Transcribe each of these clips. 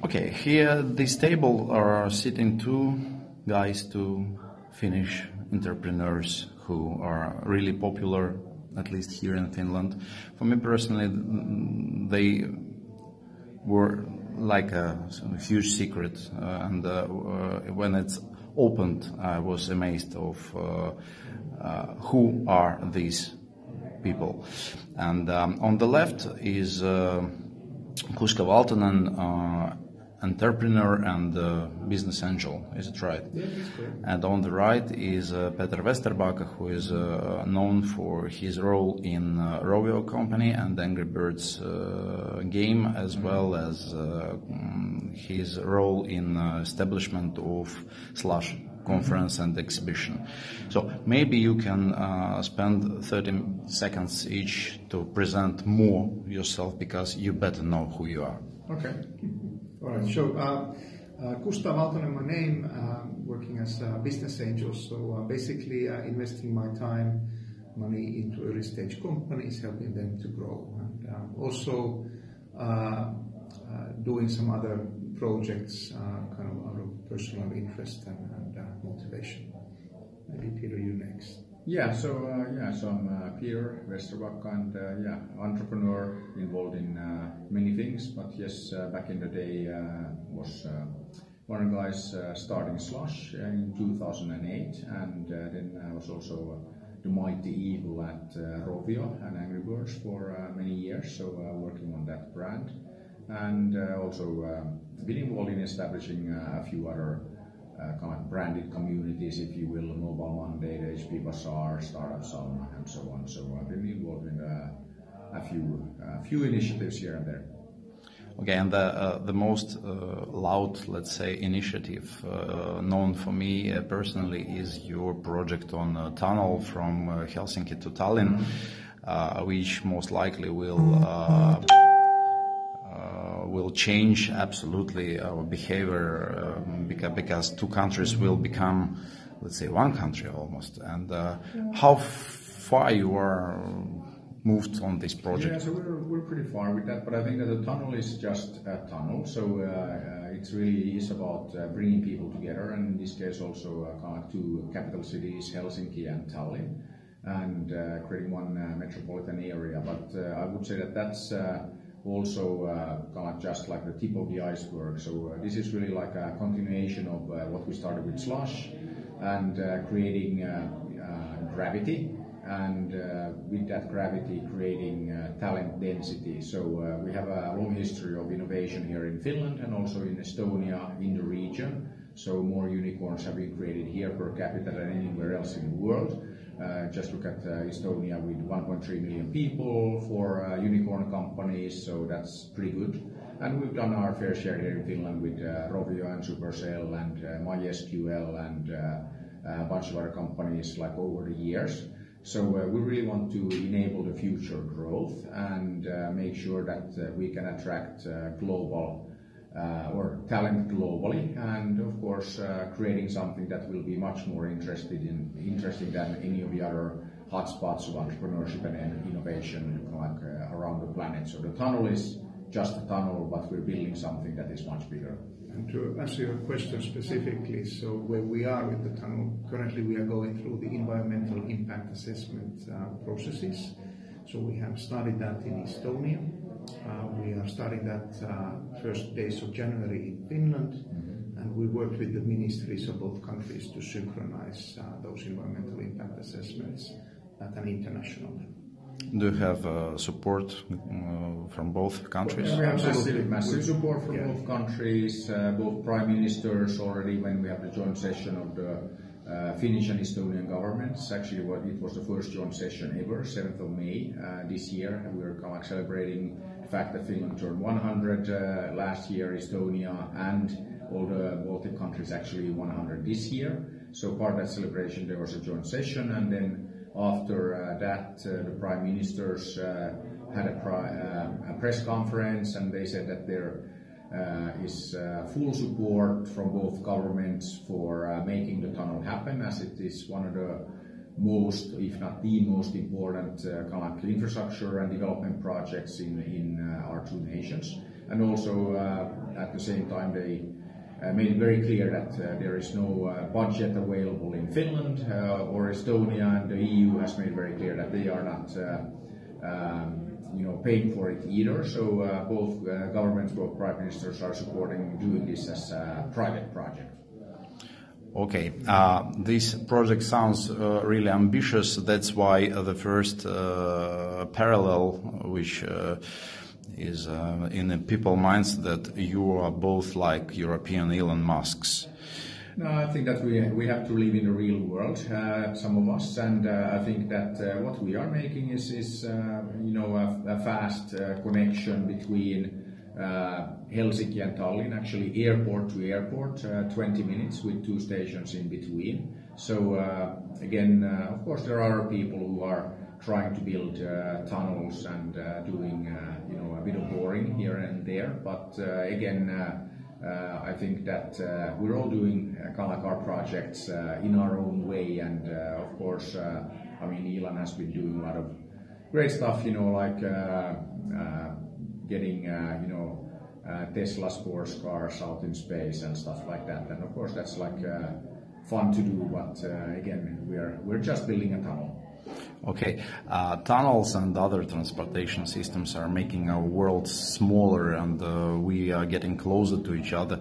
Okay, here this table are sitting two guys, two Finnish entrepreneurs who are really popular, at least here in Finland. For me personally, they were like a huge secret, and when it's opened, I was amazed of who are these people. And on the left is Kustaa Valtonen, entrepreneur and business angel, is it right? Yeah, that's correct. And on the right is Vesterbacka, who is known for his role in Rovio company and Angry Birds game, as well as his role in establishment of Slush conference and exhibition. So maybe you can spend 30 seconds each to present more yourself, because you better know who you are. Okay. All right. So, Kustaa Valtonen, my name, working as a business angel. So, basically, investing my time, money into early stage companies, helping them to grow, and also doing some other projects, kind of out of personal interest and motivation. Maybe Peter, you next. Yeah, so I'm Peter Vesterbacka, and entrepreneur involved in many things. But yes, back in the day was one of the guys starting Slush in 2008, and then I was also the mighty eagle at Rovio and Angry Birds for many years. So working on that brand, and also been involved in establishing a few other kind of branded communities, if you will, Mobile Monday, the HP Bazaar, Startup Sauna, and so on. So I've been involved in a few initiatives here and there. Okay, and the most loud, let's say, initiative known for me personally is your project on a tunnel from Helsinki to Tallinn, which most likely will change absolutely our behavior, because two countries will become, let's say, one country almost. And how far you are moved on this project? Yeah, so we're pretty far with that, but I think that the tunnel is just a tunnel. So it really is about bringing people together, and in this case also kind of two capital cities, Helsinki and Tallinn, and creating one metropolitan area. But I would say that that's also kind of just like the tip of the iceberg. So this is really like a continuation of what we started with Slush, and creating gravity, and with that gravity creating talent density. So we have a long history of innovation here in Finland and also in Estonia, in the region. So more unicorns have been created here per capita than anywhere else in the world. Just look at Estonia with 1.3 million people for unicorn companies, so that's pretty good. And we've done our fair share here in Finland with Rovio and Supercell and MySQL and a bunch of other companies like over the years. So we really want to enable the future growth and make sure that we can attract global or talent globally, and of course creating something that will be much more interesting than any of the other hotspots of entrepreneurship and innovation like around the planet. So the tunnel is just a tunnel, but we're building something that is much bigger. And to answer your question specifically, so where we are with the tunnel, currently we are going through the environmental impact assessment processes. So we have started that in Estonia. We are starting that first days of January in Finland, and we work with the ministries of both countries to synchronize those environmental impact assessments at an international level. Do you have support from both countries? We have massive support from both countries, both prime ministers already when we have the joint session of the Finnish and Estonian governments. Actually, it was the first joint session ever, 7th of May this year. And we're kind of celebrating the fact that Finland turned 100 last year, Estonia and all the Baltic countries actually 100 this year. So part of that celebration there was a joint session, and then after that the prime ministers had a press conference, and they said that there is full support from both governments for making the tunnel happen, as it is one of the most, if not the most important kind of infrastructure and development projects in our two nations. and also at the same time they made it very clear that there is no budget available in Finland or Estonia, and the EU has made very clear that they are not paying for it either. So both governments, both prime ministers are supporting doing this as a private project. Okay, this project sounds really ambitious. That's why the first parallel, which is in the people's minds, that you are both like European Elon Musks. No, I think that we have to live in the real world, some of us, and I think that what we are making is a fast connection between Helsinki and Tallinn, actually airport to airport, 20 minutes with 2 stations in between. So again, of course, there are people who are trying to build tunnels and doing a bit of boring here and there, but again. I think that we're all doing kind of like our projects in our own way, and of course, Elon has been doing a lot of great stuff, like getting Tesla sports cars out in space and stuff like that. And of course, that's like fun to do, but again, we're just building a tunnel. Okay, tunnels and other transportation systems are making our world smaller, and we are getting closer to each other.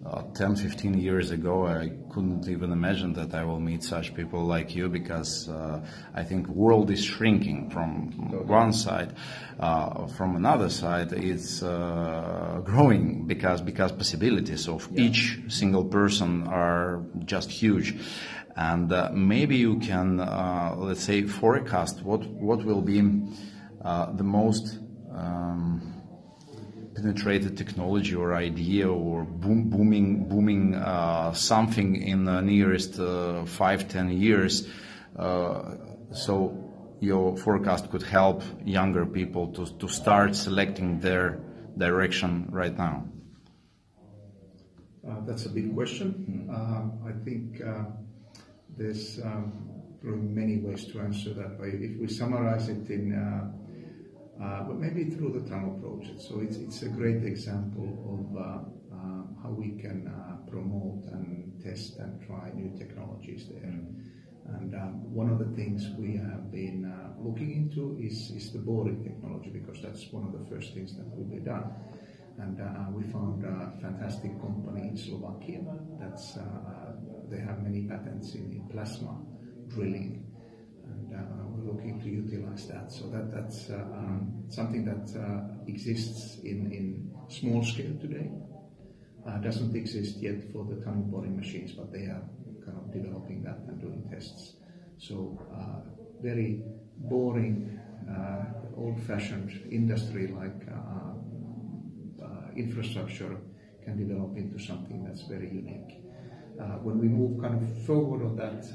10-15 years ago, I couldn't even imagine that I will meet such people like you, because I think the world is shrinking from one side. From another side, it's growing because possibilities of each single person are just huge. And maybe you can, let's say, forecast what will be the most penetrated technology or idea or booming something in the nearest 5-10 years. So your forecast could help younger people to start selecting their direction right now. That's a big question. I think there's probably many ways to answer that, but if we summarize it in but maybe through the tunnel project. So it's a great example of how we can promote and test and try new technologies there. And one of the things we have been looking into is the boring technology, because that's one of the first things that will be done. And we found a fantastic company in Slovakia that's they have many patents in plasma drilling, and we're looking to utilize that. So that's something that exists in small scale today. Doesn't exist yet for the tunnel boring machines, but they are kind of developing that and doing tests. So very boring, old-fashioned industry like infrastructure can develop into something that's very unique. When we move kind of forward on that,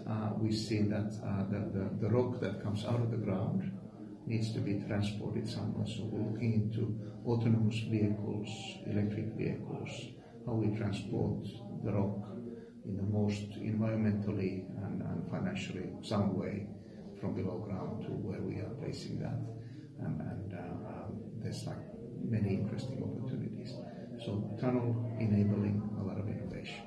we see that the rock that comes out of the ground needs to be transported somewhere. So we're looking into autonomous vehicles, electric vehicles, how we transport the rock in the most environmentally and financially sound way from below ground to where we are placing that. And there's like many interesting opportunities. So tunnel enabling a lot of innovation.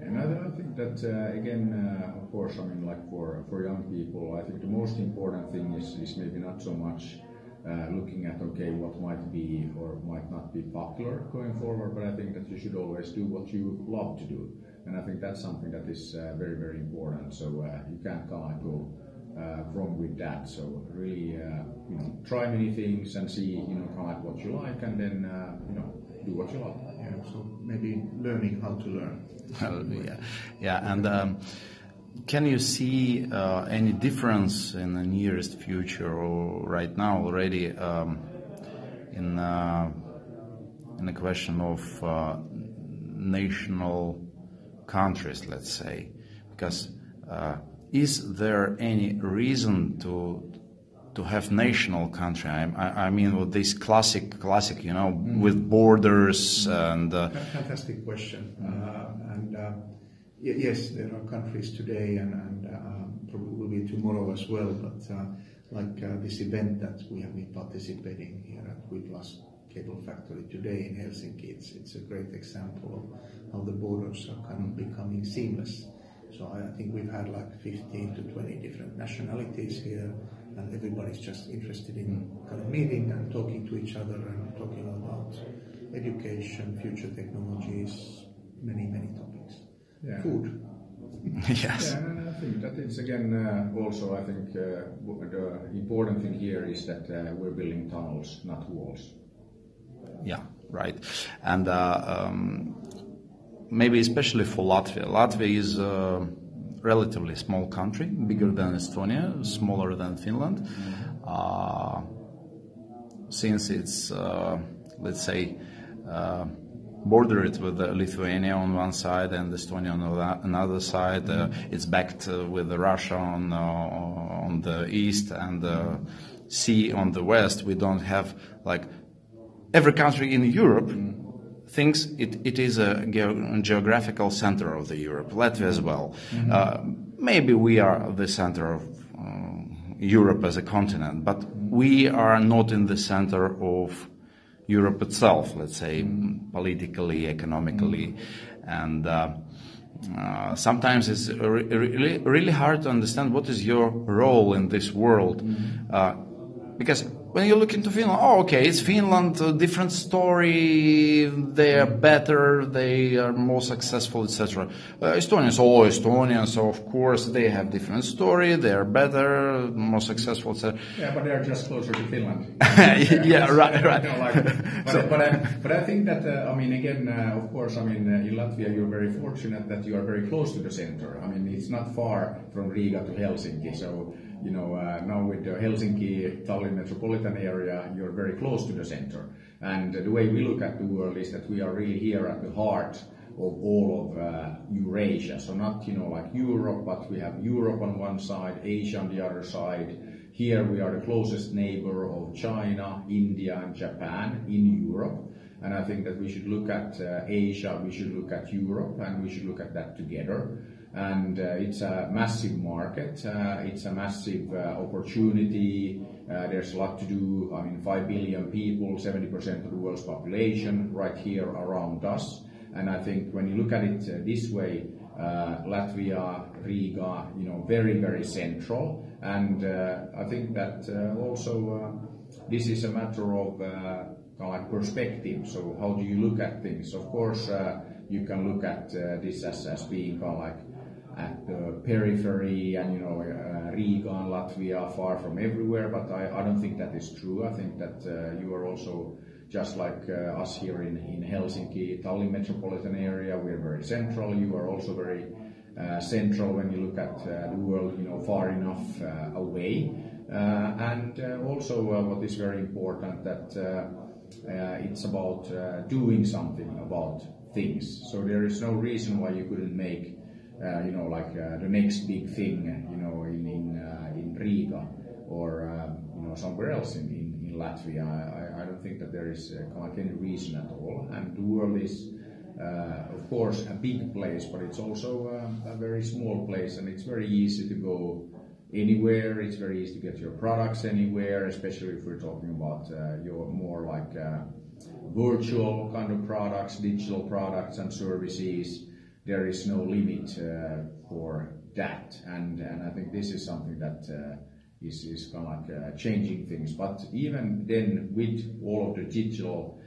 And I think that again, of course, like for young people, I think the most important thing is maybe not so much looking at what might be or might not be popular going forward, but I think that you should always do what you love to do, and I think that's something that is very, very important. So you can't kind of go wrong with that. So really, try many things and see kind of like what you like, and then do what you love. Yeah. So maybe learning how to learn. Yeah, and can you see any difference in the nearest future or right now already in the question of national countries, let's say? Because is there any reason to have national country? I mean, with this classic, with borders and. Fantastic question. Yes, there are countries today, and probably will be tomorrow as well. But like this event that we have been participating here at We Plus cable factory today in Helsinki. It's a great example of how the borders are kind of becoming seamless. So I think we've had like 15 to 20 different nationalities here, and everybody's just interested in kind of meeting and talking to each other and talking about education, future technologies, many topics. Yeah. Food. Yes. Yeah, and I think that is again also I think the important thing here is that we're building tunnels, not walls. Yeah, right. And maybe especially for Latvia. Latvia is a relatively small country, bigger than Estonia, smaller than Finland. Since it's, let's say, bordered with Lithuania on one side and Estonia on another side, it's backed with Russia on the east and the sea on the west. We don't have, like, every country in Europe thinks it is a geographical center of the Europe. Latvia as well. Maybe we are the center of Europe as a continent, but we are not in the center of Europe itself, let's say, politically, economically, and sometimes it's really hard to understand what is your role in this world, because when you look into Finland, okay, it's Finland, a different story, they are better, they are more successful, etc. Estonians, Estonians, so of course they have different story, they are better, more successful, etc. Yeah, but they are just closer to Finland. Yeah, right. But I think that, I mean, again, of course, I mean, in Latvia you're very fortunate that you are very close to the center. I mean, it's not far from Riga to Helsinki, so you know, now with the Helsinki-Tallinn metropolitan area, you're very close to the center. And the way we look at the world is that we are really here at the heart of all of Eurasia. So not, you know, like Europe, but we have Europe on one side, Asia on the other side. Here we are the closest neighbor of China, India and Japan in Europe. And I think that we should look at Asia, we should look at Europe, and we should look at that together. And it's a massive market, it's a massive opportunity, there's a lot to do. I mean, 5 billion people, 70% of the world's population right here around us. And I think when you look at it this way, Latvia, Riga, you know, very, very central. And I think that also this is a matter of kind of like perspective. So how do you look at things? Of course, you can look at this as being kind of like at the periphery and, you know, Riga and Latvia far from everywhere, but I don't think that is true. I think that you are also, just like us here in Helsinki-Tallinn metropolitan area, we are very central. You are also very central when you look at the world, you know, far enough away. And also what is very important, that it's about doing something about things. So there is no reason why you couldn't make you know, like the next big thing, you know, in Riga or you know, somewhere else in Latvia. I don't think that there is like any reason at all. And the world is, of course, a big place, but it's also a very small place, and it's very easy to go anywhere. It's very easy to get your products anywhere, especially if we're talking about your more like virtual kind of products, digital products and services. There is no limit for that, and I think this is something that is kind of like changing things. But even then, with all of the digital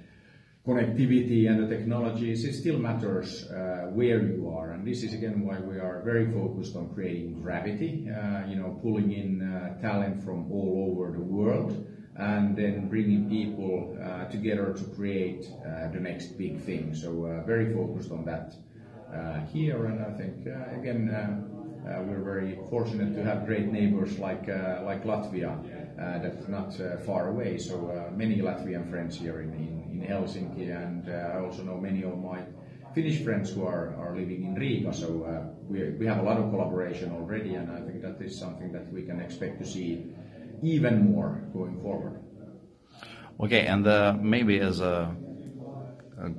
connectivity and the technologies, it still matters where you are, and this is again why we are very focused on creating gravity, you know, pulling in talent from all over the world, and then bringing people together to create the next big thing. So very focused on that. Here, and I think again we're very fortunate to have great neighbors like Latvia, that's not far away. So many Latvian friends here in Helsinki, and I also know many of my Finnish friends who are living in Riga. So we have a lot of collaboration already, and I think that is something that we can expect to see even more going forward. Okay, and maybe as a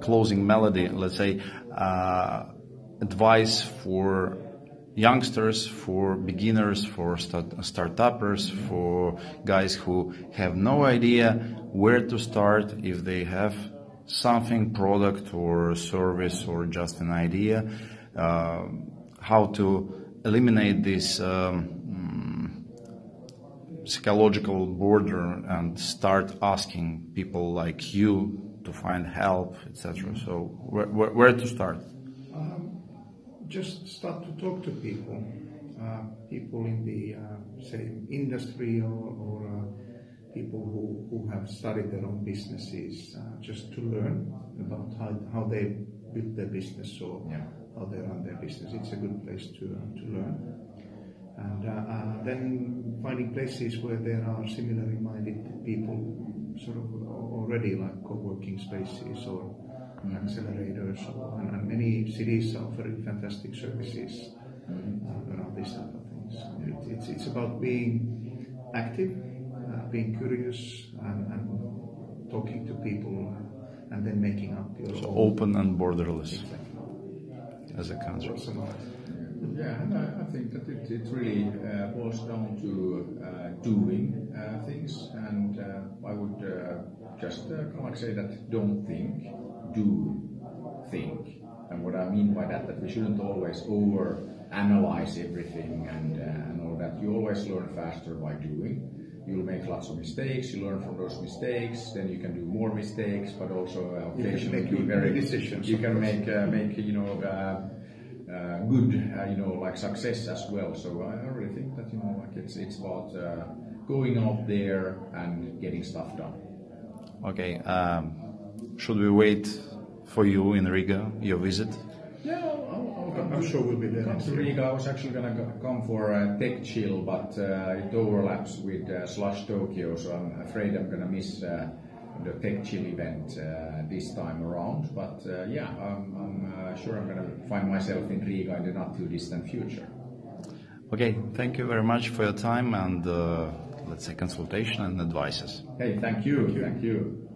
closing melody, let's say, advice for youngsters, for beginners, for startuppers, for guys who have no idea where to start, if they have something, product or service or just an idea, how to eliminate this psychological border and start asking people like you to find help, etc. So where to start? Just start to talk to people, people in the same industry or people who have started their own businesses, just to learn about how they build their business or how they run their business. It's a good place to learn. And then finding places where there are similarly minded people sort of already, like co-working spaces or accelerators, and many cities are offering fantastic services around these type of things. It's about being active, being curious, and talking to people, and then making up your own. Open and borderless. Exactly. As a country. Yeah, and I think that it really boils down to doing things, and I would just say that don't think, do think. And what I mean by that we shouldn't always over-analyze everything and all that. You always learn faster by doing. You'll make lots of mistakes, you learn from those mistakes, then you can do more mistakes, but also occasionally you make decisions. You can make good, like success as well. So I really think that, it's about going out there and getting stuff done. Okay, should we wait for you in Riga, your visit? Yeah, I'm sure we'll be there. Come to Riga. I was actually going to come for a tech chill, but it overlaps with Slush Tokyo, so I'm afraid I'm going to miss the tech chill event this time around. But I'm sure I'm going to find myself in Riga in the not too distant future. Okay, thank you very much for your time and let's say consultation and advices. Hey, thank you.